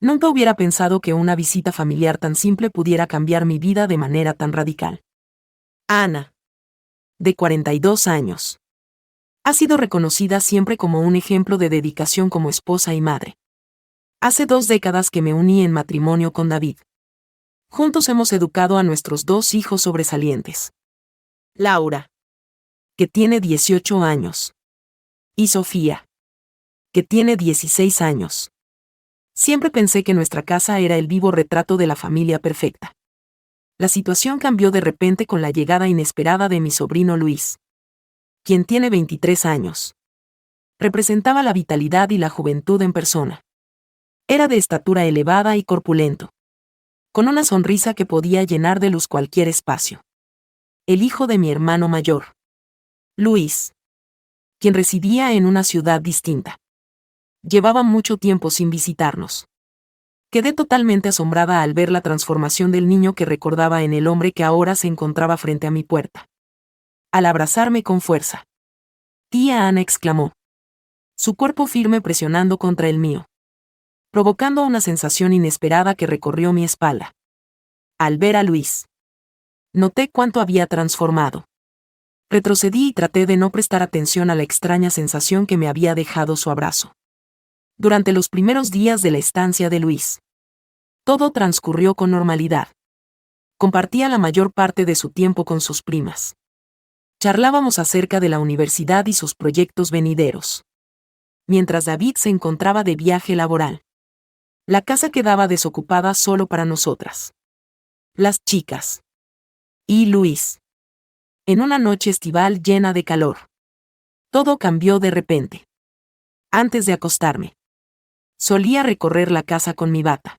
Nunca hubiera pensado que una visita familiar tan simple pudiera cambiar mi vida de manera tan radical. Ana, de 42 años, ha sido reconocida siempre como un ejemplo de dedicación como esposa y madre. Hace 2 décadas que me uní en matrimonio con David. Juntos hemos educado a nuestros 2 hijos sobresalientes. Laura, que tiene 18 años. Y Sofía, que tiene 16 años. Siempre pensé que nuestra casa era el vivo retrato de la familia perfecta. La situación cambió de repente con la llegada inesperada de mi sobrino Luis, quien tiene 23 años. Representaba la vitalidad y la juventud en persona. Era de estatura elevada y corpulento, con una sonrisa que podía llenar de luz cualquier espacio. El hijo de mi hermano mayor, Luis, quien residía en una ciudad distinta. Llevaba mucho tiempo sin visitarnos. Quedé totalmente asombrada al ver la transformación del niño que recordaba en el hombre que ahora se encontraba frente a mi puerta. Al abrazarme con fuerza, tía Ana exclamó, su cuerpo firme presionando contra el mío, provocando una sensación inesperada que recorrió mi espalda. Al ver a Luis, noté cuánto había transformado. Retrocedí y traté de no prestar atención a la extraña sensación que me había dejado su abrazo. Durante los primeros días de la estancia de Luis, todo transcurrió con normalidad. Compartía la mayor parte de su tiempo con sus primas. Charlábamos acerca de la universidad y sus proyectos venideros. Mientras David se encontraba de viaje laboral, la casa quedaba desocupada solo para nosotras, las chicas, y Luis. En una noche estival llena de calor, todo cambió de repente. Antes de acostarme, solía recorrer la casa con mi bata,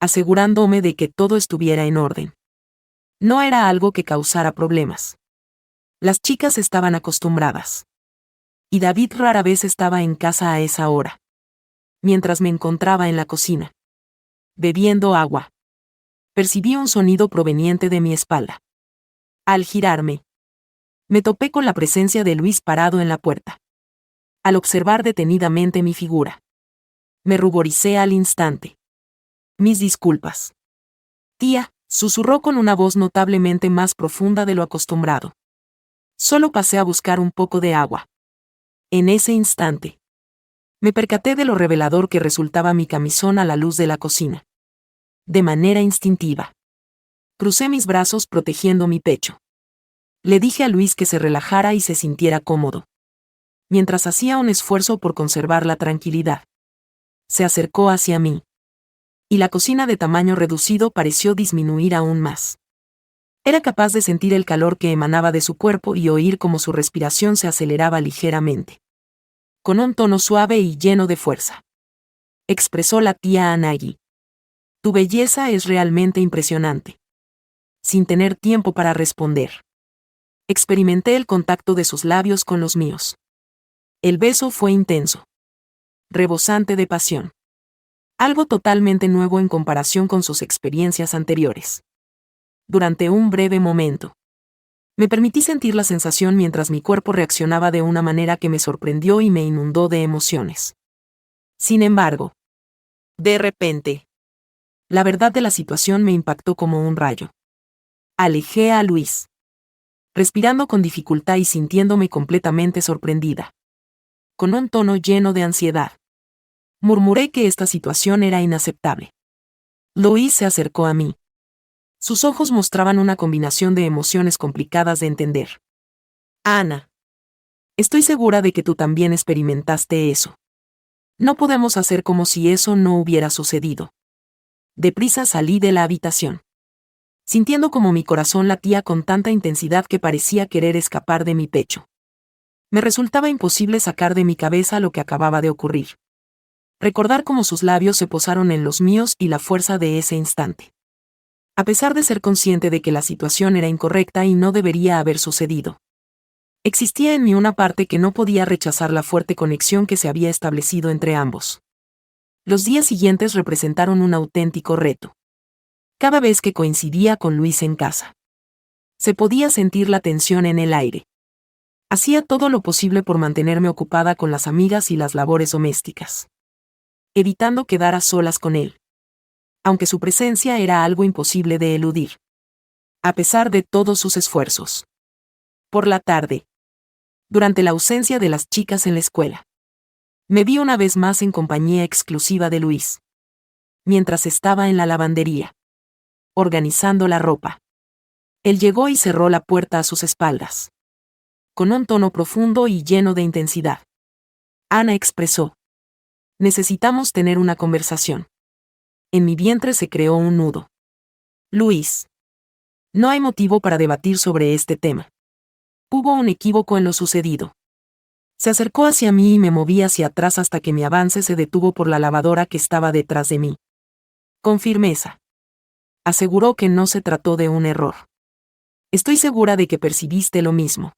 asegurándome de que todo estuviera en orden. No era algo que causara problemas. Las chicas estaban acostumbradas. Y David rara vez estaba en casa a esa hora. Mientras me encontraba en la cocina, bebiendo agua, percibí un sonido proveniente de mi espalda. Al girarme, me topé con la presencia de Luis parado en la puerta. Al observar detenidamente mi figura, me ruboricé al instante. Mis disculpas. Tía, susurró con una voz notablemente más profunda de lo acostumbrado. Solo pasé a buscar un poco de agua. En ese instante, me percaté de lo revelador que resultaba mi camisón a la luz de la cocina. De manera instintiva, crucé mis brazos protegiendo mi pecho. Le dije a Luis que se relajara y se sintiera cómodo. Mientras hacía un esfuerzo por conservar la tranquilidad, se acercó hacia mí. Y la cocina de tamaño reducido pareció disminuir aún más. Era capaz de sentir el calor que emanaba de su cuerpo y oír cómo su respiración se aceleraba ligeramente. Con un tono suave y lleno de fuerza, expresó la tía Anagi. Tu belleza es realmente impresionante. Sin tener tiempo para responder, experimenté el contacto de sus labios con los míos. El beso fue intenso, rebosante de pasión. Algo totalmente nuevo en comparación con sus experiencias anteriores. Durante un breve momento, me permití sentir la sensación mientras mi cuerpo reaccionaba de una manera que me sorprendió y me inundó de emociones. Sin embargo, de repente, la verdad de la situación me impactó como un rayo. Alejé a Luis, respirando con dificultad y sintiéndome completamente sorprendida. Con un tono lleno de ansiedad, murmuré que esta situación era inaceptable. Luis se acercó a mí. Sus ojos mostraban una combinación de emociones complicadas de entender. Ana, estoy segura de que tú también experimentaste eso. No podemos hacer como si eso no hubiera sucedido. Deprisa salí de la habitación, sintiendo como mi corazón latía con tanta intensidad que parecía querer escapar de mi pecho. Me resultaba imposible sacar de mi cabeza lo que acababa de ocurrir. Recordar cómo sus labios se posaron en los míos y la fuerza de ese instante. A pesar de ser consciente de que la situación era incorrecta y no debería haber sucedido, existía en mí una parte que no podía rechazar la fuerte conexión que se había establecido entre ambos. Los días siguientes representaron un auténtico reto. Cada vez que coincidía con Luis en casa, se podía sentir la tensión en el aire. Hacía todo lo posible por mantenerme ocupada con las amigas y las labores domésticas. evitando quedar a solas con él. Aunque su presencia era algo imposible de eludir. A pesar de todos sus esfuerzos. Por la tarde. Durante la ausencia de las chicas en la escuela. Me vi una vez más en compañía exclusiva de Luis. Mientras estaba en la lavandería. Organizando la ropa. Él llegó y cerró la puerta a sus espaldas. Con un tono profundo y lleno de intensidad. Ana expresó. Necesitamos tener una conversación. En mi vientre se creó un nudo. Luis. No hay motivo para debatir sobre este tema. Hubo un equívoco en lo sucedido. Se acercó hacia mí y me moví hacia atrás hasta que mi avance se detuvo por la lavadora que estaba detrás de mí. Con firmeza. Aseguró que no se trató de un error. Estoy segura de que percibiste lo mismo.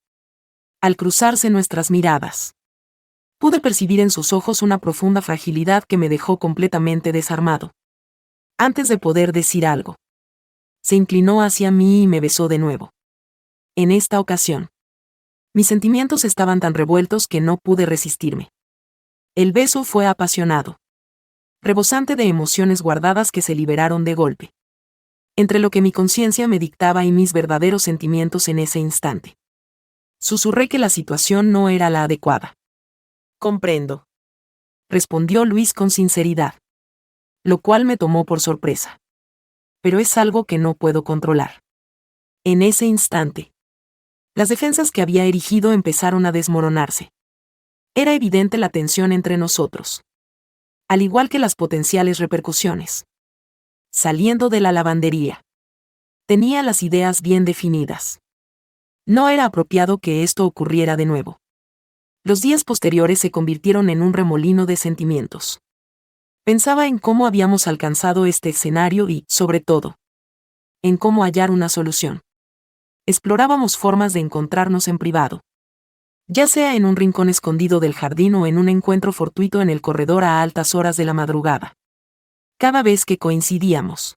Al cruzarse nuestras miradas. Pude percibir en sus ojos una profunda fragilidad que me dejó completamente desarmado. Antes de poder decir algo. Se inclinó hacia mí y me besó de nuevo. En esta ocasión. Mis sentimientos estaban tan revueltos que no pude resistirme. El beso fue apasionado. Rebosante de emociones guardadas que se liberaron de golpe. Entre lo que mi conciencia me dictaba y mis verdaderos sentimientos en ese instante. Susurré que la situación no era la adecuada. Comprendo. Respondió Luis con sinceridad. Lo cual me tomó por sorpresa. Pero es algo que no puedo controlar. En ese instante. Las defensas que había erigido empezaron a desmoronarse. Era evidente la tensión entre nosotros. Al igual que las potenciales repercusiones. Saliendo de la lavandería. Tenía las ideas bien definidas. No era apropiado que esto ocurriera de nuevo. Los días posteriores se convirtieron en un remolino de sentimientos. Pensaba en cómo habíamos alcanzado este escenario y, sobre todo, en cómo hallar una solución. Explorábamos formas de encontrarnos en privado. Ya sea en un rincón escondido del jardín o en un encuentro fortuito en el corredor a altas horas de la madrugada. Cada vez que coincidíamos.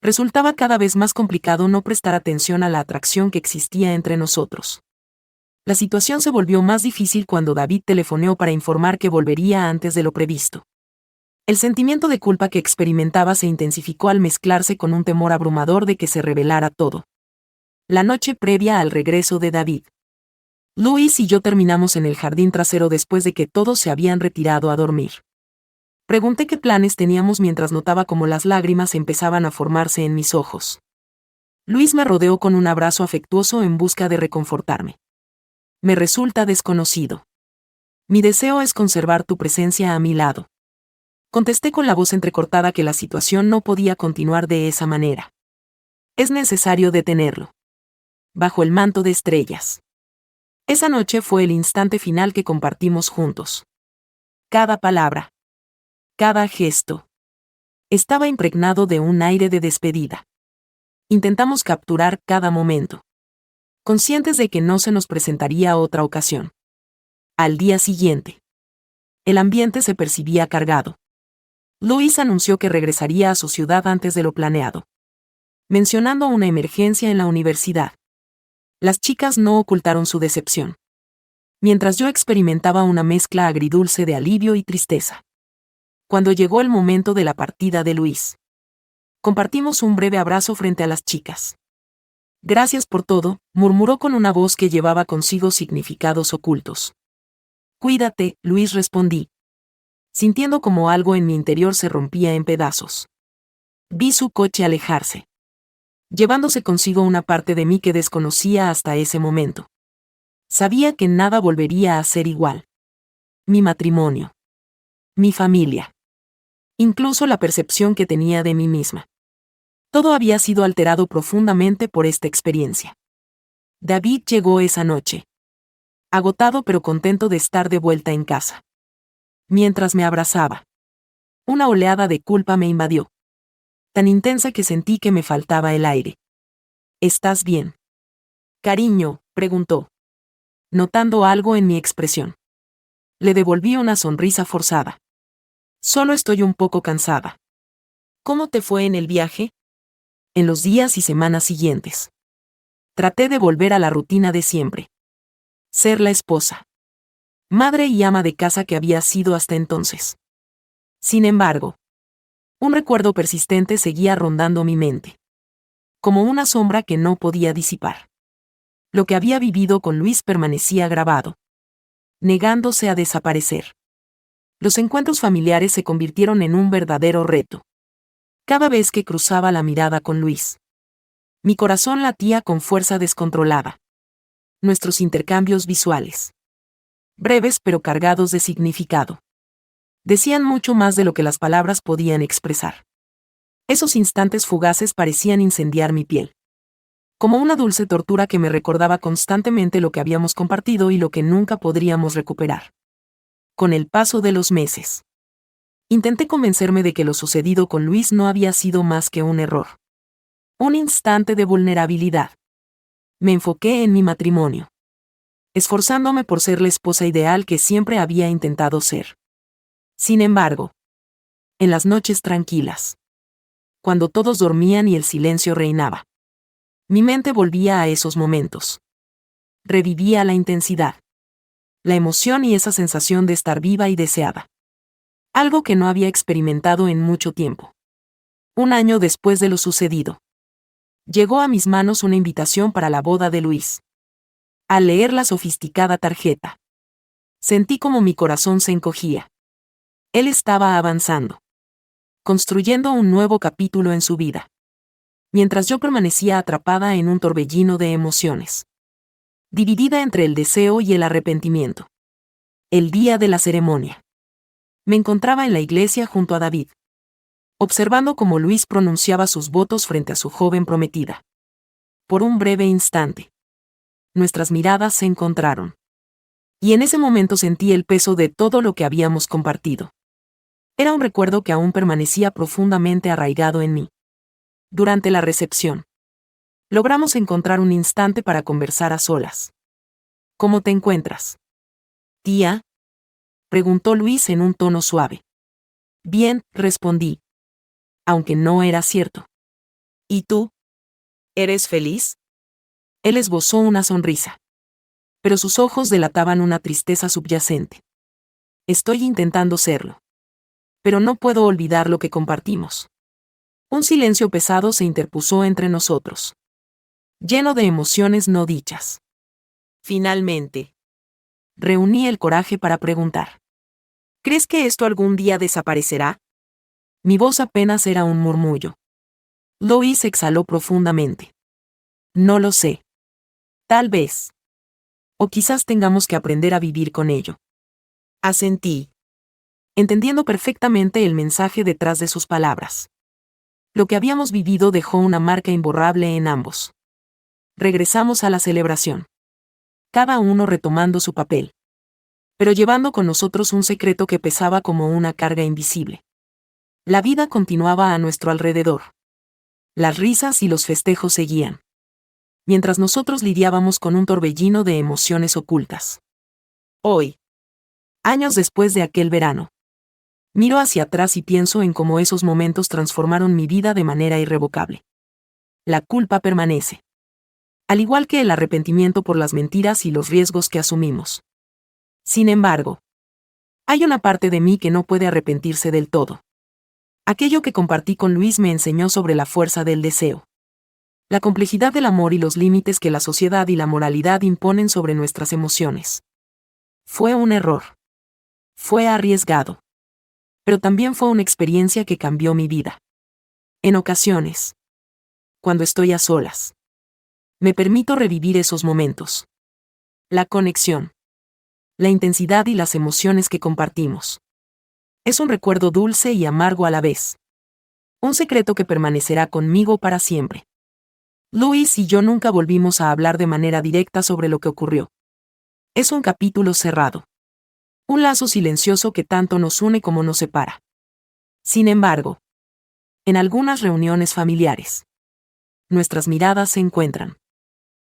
Resultaba cada vez más complicado no prestar atención a la atracción que existía entre nosotros. La situación se volvió más difícil cuando David telefoneó para informar que volvería antes de lo previsto. El sentimiento de culpa que experimentaba se intensificó al mezclarse con un temor abrumador de que se revelara todo. La noche previa al regreso de David. Luis y yo terminamos en el jardín trasero después de que todos se habían retirado a dormir. Pregunté qué planes teníamos mientras notaba cómo las lágrimas empezaban a formarse en mis ojos. Luis me rodeó con un abrazo afectuoso en busca de reconfortarme. Me resulta desconocido. Mi deseo es conservar tu presencia a mi lado. Contesté con la voz entrecortada que la situación no podía continuar de esa manera. Es necesario detenerlo. Bajo el manto de estrellas. Esa noche fue el instante final que compartimos juntos. Cada palabra. Cada gesto. Estaba impregnado de un aire de despedida. Intentamos capturar cada momento. Conscientes de que no se nos presentaría otra ocasión. Al día siguiente. El ambiente se percibía cargado. Luis anunció que regresaría a su ciudad antes de lo planeado. Mencionando una emergencia en la universidad. Las chicas no ocultaron su decepción. Mientras yo experimentaba una mezcla agridulce de alivio y tristeza. Cuando llegó el momento de la partida de Luis. Compartimos un breve abrazo frente a las chicas. Gracias por todo, murmuró con una voz que llevaba consigo significados ocultos. Cuídate, Luis, respondí. Sintiendo como algo en mi interior se rompía en pedazos. Vi su coche alejarse. Llevándose consigo una parte de mí que desconocía hasta ese momento. Sabía que nada volvería a ser igual. Mi matrimonio. Mi familia. Incluso la percepción que tenía de mí misma. Todo había sido alterado profundamente por esta experiencia. David llegó esa noche. Agotado pero contento de estar de vuelta en casa. Mientras me abrazaba. Una oleada de culpa me invadió. Tan intensa que sentí que me faltaba el aire. ¿Estás bien? Cariño, preguntó. Notando algo en mi expresión. Le devolví una sonrisa forzada. Solo estoy un poco cansada. ¿Cómo te fue en el viaje? En los días y semanas siguientes. Traté de volver a la rutina de siempre. Ser la esposa. Madre y ama de casa que había sido hasta entonces. Sin embargo, un recuerdo persistente seguía rondando mi mente, como una sombra que no podía disipar. Lo que había vivido con Luis permanecía grabado, negándose a desaparecer. Los encuentros familiares se convirtieron en un verdadero reto. Cada vez que cruzaba la mirada con Luis, mi corazón latía con fuerza descontrolada. Nuestros intercambios visuales, breves pero cargados de significado, decían mucho más de lo que las palabras podían expresar. Esos instantes fugaces parecían incendiar mi piel, como una dulce tortura que me recordaba constantemente lo que habíamos compartido y lo que nunca podríamos recuperar. Con el paso de los meses, intenté convencerme de que lo sucedido con Luis no había sido más que un error. Un instante de vulnerabilidad. Me enfoqué en mi matrimonio, esforzándome por ser la esposa ideal que siempre había intentado ser. Sin embargo, en las noches tranquilas, cuando todos dormían y el silencio reinaba, mi mente volvía a esos momentos. Revivía la intensidad, la emoción y esa sensación de estar viva y deseada. Algo que no había experimentado en mucho tiempo. Un año después de lo sucedido, llegó a mis manos una invitación para la boda de Luis. Al leer la sofisticada tarjeta, sentí como mi corazón se encogía. Él estaba avanzando, construyendo un nuevo capítulo en su vida, mientras yo permanecía atrapada en un torbellino de emociones, dividida entre el deseo y el arrepentimiento. El día de la ceremonia, me encontraba en la iglesia junto a David, observando cómo Luis pronunciaba sus votos frente a su joven prometida. Por un breve instante, nuestras miradas se encontraron. Y en ese momento sentí el peso de todo lo que habíamos compartido. Era un recuerdo que aún permanecía profundamente arraigado en mí. Durante la recepción, logramos encontrar un instante para conversar a solas. ¿Cómo te encuentras, tía?, preguntó Luis en un tono suave. Bien, respondí, aunque no era cierto. ¿Y tú? ¿Eres feliz? Él esbozó una sonrisa, pero sus ojos delataban una tristeza subyacente. Estoy intentando serlo, pero no puedo olvidar lo que compartimos. Un silencio pesado se interpuso entre nosotros, lleno de emociones no dichas. Finalmente, reuní el coraje para preguntar: ¿crees que esto algún día desaparecerá? Mi voz apenas era un murmullo. Luis exhaló profundamente. No lo sé. Tal vez. O quizás tengamos que aprender a vivir con ello. Asentí, entendiendo perfectamente el mensaje detrás de sus palabras. Lo que habíamos vivido dejó una marca imborrable en ambos. Regresamos a la celebración, cada uno retomando su papel, pero llevando con nosotros un secreto que pesaba como una carga invisible. La vida continuaba a nuestro alrededor. Las risas y los festejos seguían, mientras nosotros lidiábamos con un torbellino de emociones ocultas. Hoy, años después de aquel verano, miro hacia atrás y pienso en cómo esos momentos transformaron mi vida de manera irrevocable. La culpa permanece, al igual que el arrepentimiento por las mentiras y los riesgos que asumimos. Sin embargo, hay una parte de mí que no puede arrepentirse del todo. Aquello que compartí con Luis me enseñó sobre la fuerza del deseo, la complejidad del amor y los límites que la sociedad y la moralidad imponen sobre nuestras emociones. Fue un error. Fue arriesgado. Pero también fue una experiencia que cambió mi vida. En ocasiones, cuando estoy a solas, me permito revivir esos momentos. La conexión, la intensidad y las emociones que compartimos. Es un recuerdo dulce y amargo a la vez. Un secreto que permanecerá conmigo para siempre. Luis y yo nunca volvimos a hablar de manera directa sobre lo que ocurrió. Es un capítulo cerrado. Un lazo silencioso que tanto nos une como nos separa. Sin embargo, en algunas reuniones familiares, nuestras miradas se encuentran.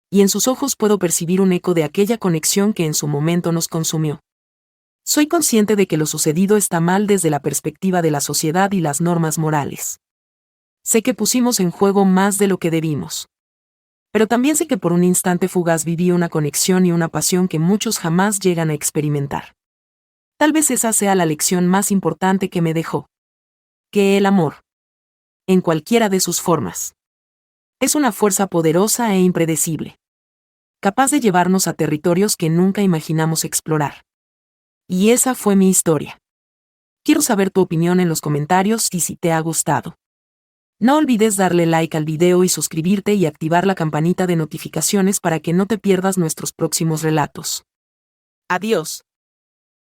Y en sus ojos puedo percibir un eco de aquella conexión que en su momento nos consumió. Soy consciente de que lo sucedido está mal desde la perspectiva de la sociedad y las normas morales. Sé que pusimos en juego más de lo que debimos. Pero también sé que por un instante fugaz viví una conexión y una pasión que muchos jamás llegan a experimentar. Tal vez esa sea la lección más importante que me dejó. Que el amor, en cualquiera de sus formas, es una fuerza poderosa e impredecible, capaz de llevarnos a territorios que nunca imaginamos explorar. Y esa fue mi historia. Quiero saber tu opinión en los comentarios y si te ha gustado. No olvides darle like al video y suscribirte y activar la campanita de notificaciones para que no te pierdas nuestros próximos relatos. Adiós.